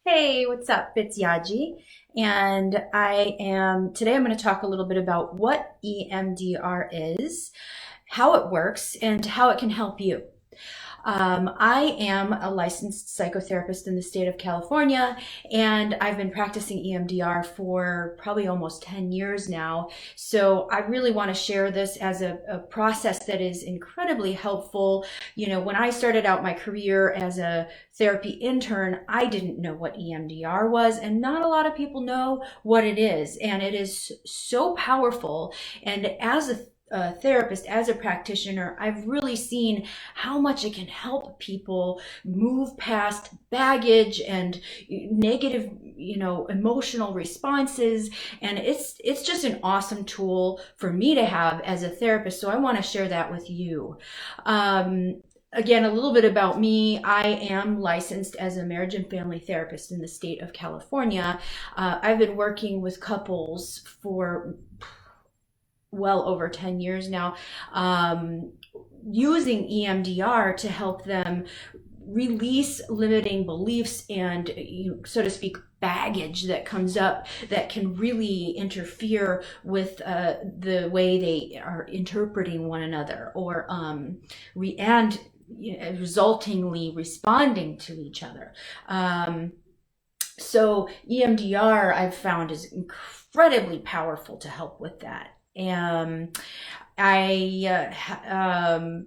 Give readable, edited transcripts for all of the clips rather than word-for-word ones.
Hey, what's up? It's Yaji, and today I'm going to talk a little bit about what EMDR is, how it works, and how it can help you. I am a licensed psychotherapist in the state of California, and I've been practicing EMDR for probably almost 10 years now. So I really want to share this as a process that is incredibly helpful. You know, when I started out my career as a therapy intern, I didn't know what EMDR was, and not a lot of people know what it is. And it is so powerful. And as a therapist, as a practitioner, I've really seen how much it can help people move past baggage and negative, emotional responses. And it's just an awesome tool for me to have as a therapist. So I want to share that with you. Again, a little bit about me. I am licensed as a marriage and family therapist in the state of California. I've been working with couples for well over 10 years now, using EMDR to help them release limiting beliefs and, so to speak, baggage that comes up that can really interfere with the way they are interpreting one another or resultingly responding to each other. So EMDR I've found is incredibly powerful to help with that. I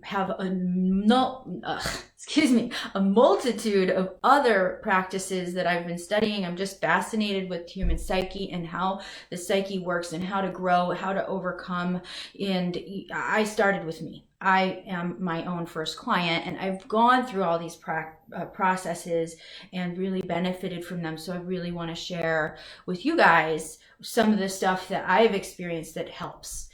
have a multitude of other practices that I've been studying. I'm just fascinated with human psyche and how the psyche works and how to grow, how to overcome. And I started with me. I am my own first client, and I've gone through all these processes and really benefited from them. So I really want to share with you guys some of the stuff that I've experienced that helps.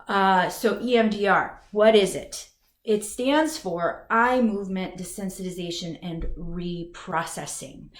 So EMDR, what is it? It stands for eye movement desensitization and reprocessing.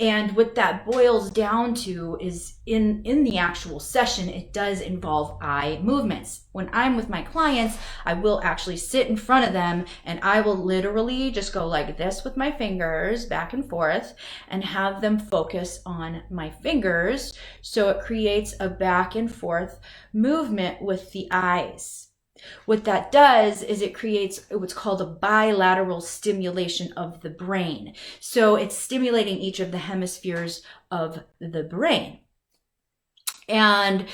And what that boils down to is in the actual session, it does involve eye movements. When I'm with my clients, I will actually sit in front of them and I will literally just go like this with my fingers back and forth and have them focus on my fingers. So it creates a back and forth movement with the eyes. What that does is it creates what's called a bilateral stimulation of the brain. So it's stimulating each of the hemispheres of the brain. And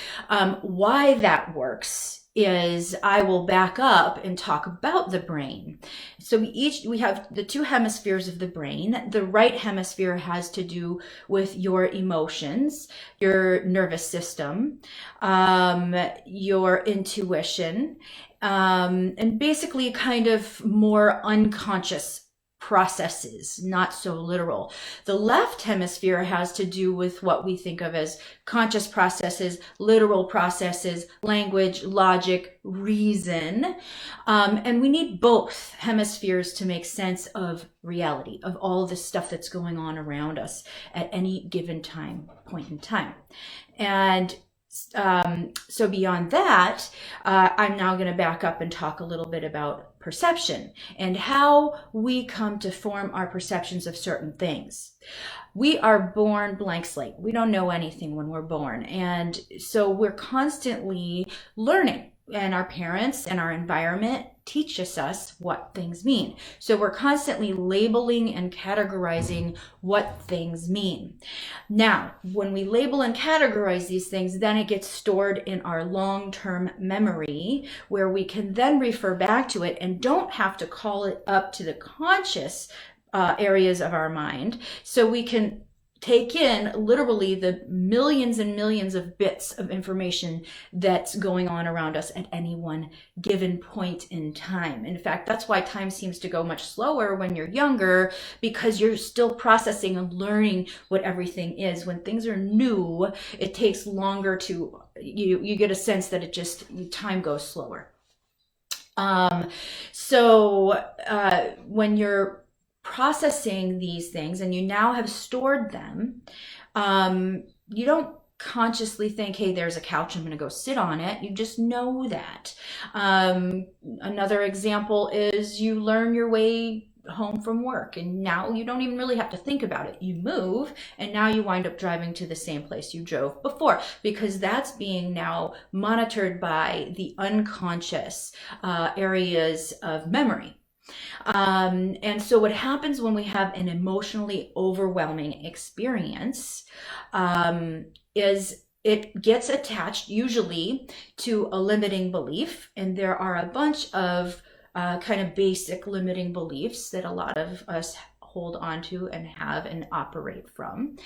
why that works is I will back up and talk about the brain. So we have the two hemispheres of the brain. The right hemisphere has to do with your emotions, your nervous system, your intuition, and basically kind of more unconscious processes, not so literal. The left hemisphere has to do with what we think of as conscious processes, literal processes, language, logic, reason. And we need both hemispheres to make sense of reality, of all the stuff that's going on around us at any given point in time. And so beyond that, I'm now going to back up and talk a little bit about perception and how we come to form our perceptions of certain things. We are born blank slate. We don't know anything when we're born. And so we're constantly learning, and our parents and our environment teaches us what things mean. So we're constantly labeling and categorizing what things mean. Now, when we label and categorize these things, then it gets stored in our long-term memory, where we can then refer back to it and don't have to call it up to the conscious areas of our mind. So we can take in literally the millions and millions of bits of information that's going on around us at any one given point in time. In fact, that's why time seems to go much slower when you're younger, because you're still processing and learning what everything is. When things are new, it takes longer to, you get a sense that time goes slower. When you're processing these things and you now have stored them, you don't consciously think, hey, there's a couch, I'm going to go sit on it. You just know that. Another example is you learn your way home from work, and now you don't even really have to think about it. You move, and now you wind up driving to the same place you drove before, because that's being now monitored by the unconscious areas of memory. And so what happens when we have an emotionally overwhelming experience is it gets attached usually to a limiting belief. And there are a bunch of kind of basic limiting beliefs that a lot of us hold on to and have and operate from,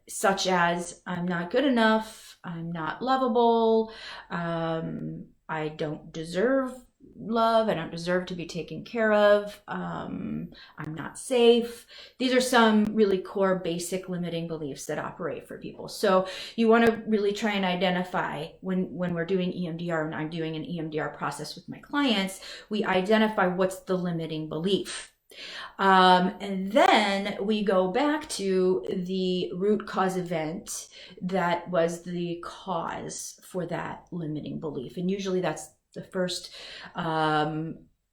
such as I'm not good enough, I'm not lovable, I don't deserve love, I don't deserve to be taken care of, I'm not safe. These are some really core basic limiting beliefs that operate for people. So you want to really try and identify when we're doing EMDR, and I'm doing an EMDR process with my clients, we identify what's the limiting belief. And then we go back to the root cause event that was the cause for that limiting belief. And usually that's the first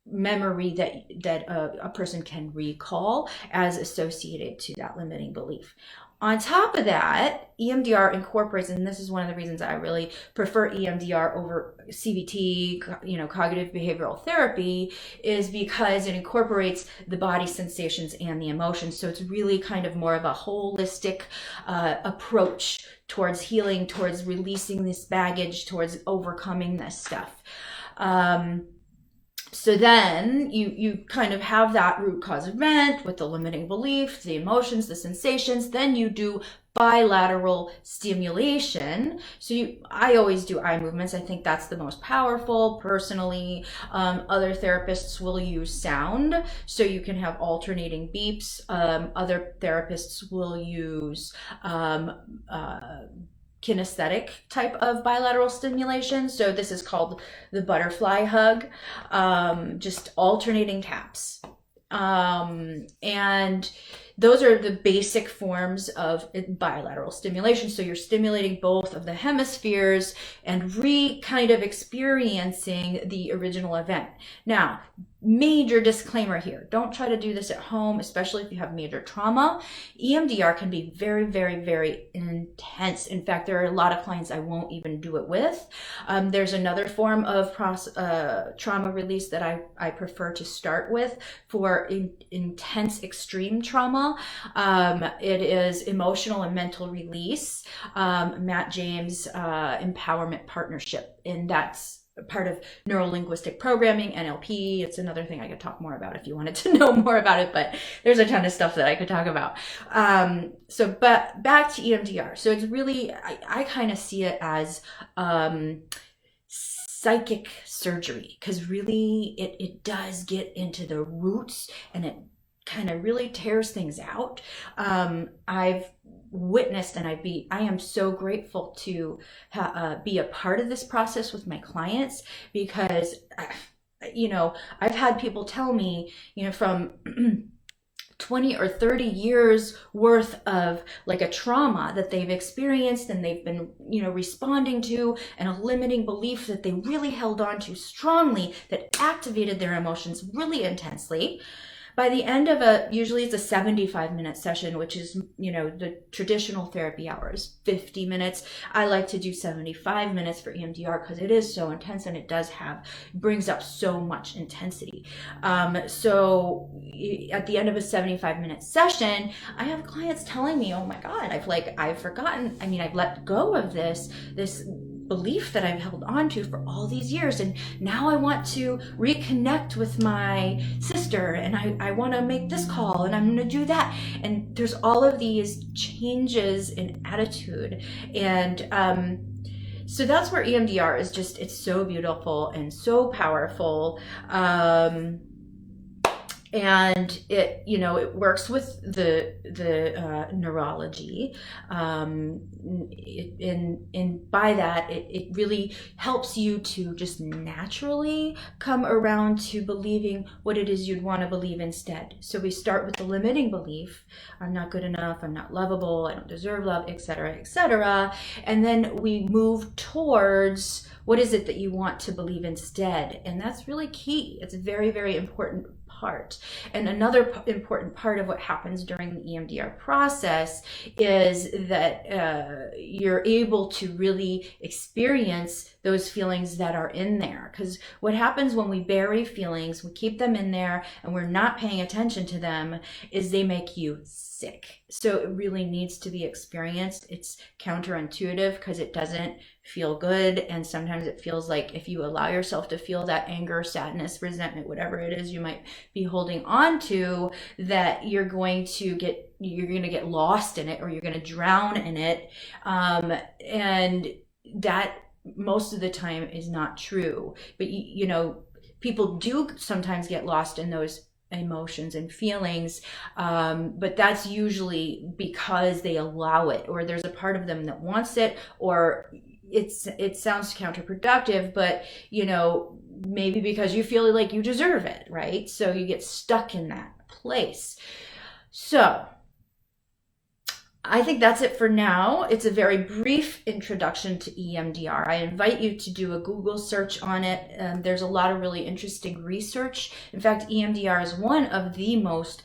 memory that a person can recall as associated to that limiting belief. On top of that, EMDR incorporates, and this is one of the reasons I really prefer EMDR over CBT, cognitive behavioral therapy, is because it incorporates the body sensations and the emotions. So it's really kind of more of a holistic approach towards healing, towards releasing this baggage, towards overcoming this stuff. So then you kind of have that root cause event with the limiting belief, the emotions, the sensations. Then you do bilateral stimulation. So I always do eye movements. I think that's the most powerful personally. Other therapists will use sound, so you can have alternating beeps. Other therapists will use kinesthetic type of bilateral stimulation. So this is called the butterfly hug, just alternating taps. And those are the basic forms of bilateral stimulation. So you're stimulating both of the hemispheres and kind of experiencing the original event. Now, major disclaimer here. Don't try to do this at home, especially if you have major trauma. EMDR can be very, very, very intense. In fact, there are a lot of clients I won't even do it with. There's another form of trauma release that I prefer to start with for intense extreme trauma. It is emotional and mental release, Matt James empowerment partnership, and that's part of neuro-linguistic programming, NLP. It's another thing I could talk more about if you wanted to know more about it, but there's a ton of stuff that I could talk about. But back to EMDR. So it's really, I kind of see it as psychic surgery, because really it does get into the roots and it kind of really tears things out. I've witnessed, and I am so grateful to be a part of this process with my clients, because I've had people tell me, from 20 or 30 years worth of like a trauma that they've experienced and they've been, responding to, and a limiting belief that they really held on to strongly that activated their emotions really intensely. By the end of usually it's a 75-minute session, which is, the traditional therapy hours, 50 minutes. I like to do 75 minutes for EMDR because it is so intense, and it brings up so much intensity. So at the end of a 75-minute session, I have clients telling me, oh my God, I've forgotten. I've let go of this belief that I've held on to for all these years, and now I want to reconnect with my sister, and I want to make this call, and I'm going to do that. And there's all of these changes in attitude, and so that's where EMDR is it's so beautiful and so powerful. And it works with the neurology, and by that it really helps you to just naturally come around to believing what it is you'd want to believe instead. So we start with the limiting belief: I'm not good enough, I'm not lovable, I don't deserve love, etc., etc. And then we move towards what is it that you want to believe instead, and that's really key. It's a very, very important apart. And another important part of what happens during the EMDR process is that you're able to really experience those feelings that are in there. Because what happens when we bury feelings, we keep them in there and we're not paying attention to them, is they make you sick. So it really needs to be experienced. It's counterintuitive because it doesn't feel good. And sometimes it feels like if you allow yourself to feel that anger, sadness, resentment, whatever it is you might be holding on to, that you're going to get lost in it, or you're going to drown in it. And that most of the time is not true. But you know, people do sometimes get lost in those emotions and feelings, but that's usually because they allow it, or there's a part of them that wants it, or it sounds counterproductive, but you know, maybe because you feel like you deserve it, right? So you get stuck in that place. So I think that's it for now. It's a very brief introduction to EMDR. I invite you to do a Google search on it. There's a lot of really interesting research. In fact, EMDR is one of the most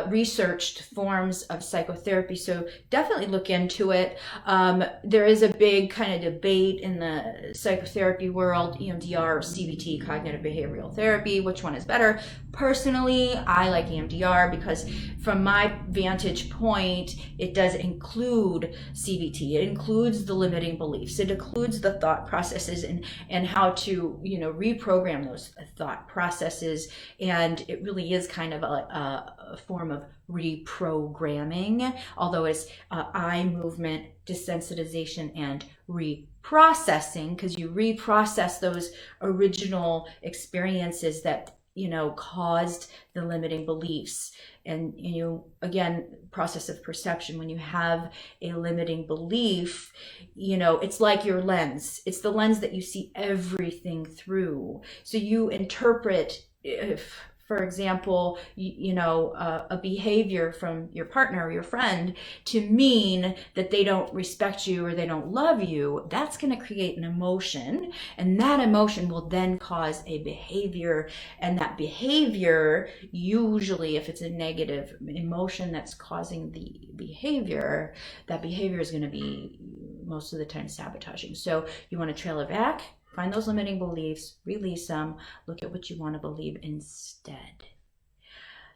researched forms of psychotherapy, so definitely look into it. There is a big kind of debate in the psychotherapy world, EMDR or CBT, cognitive behavioral therapy, which one is better. Personally, I like EMDR because from my vantage point, it does include CBT. It includes the limiting beliefs. It includes the thought processes and how to, you know, reprogram those thought processes. And it really is kind of a form of reprogramming, although it's eye movement, desensitization, and reprocessing, because you reprocess those original experiences that, you know, caused the limiting beliefs. And, you know, again, process of perception, when you have a limiting belief, you know, it's like your lens. It's the lens that you see everything through. So you interpret, if, for example, you know, a behavior from your partner or your friend to mean that they don't respect you or they don't love you, that's going to create an emotion. And that emotion will then cause a behavior. And that behavior, usually if it's a negative emotion that's causing the behavior, that behavior is going to be most of the time sabotaging. So you want to trail it back. Find those limiting beliefs, release them, look at what you want to believe instead.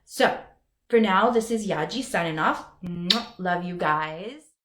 So, for now, this is Yaji signing off. Love you guys.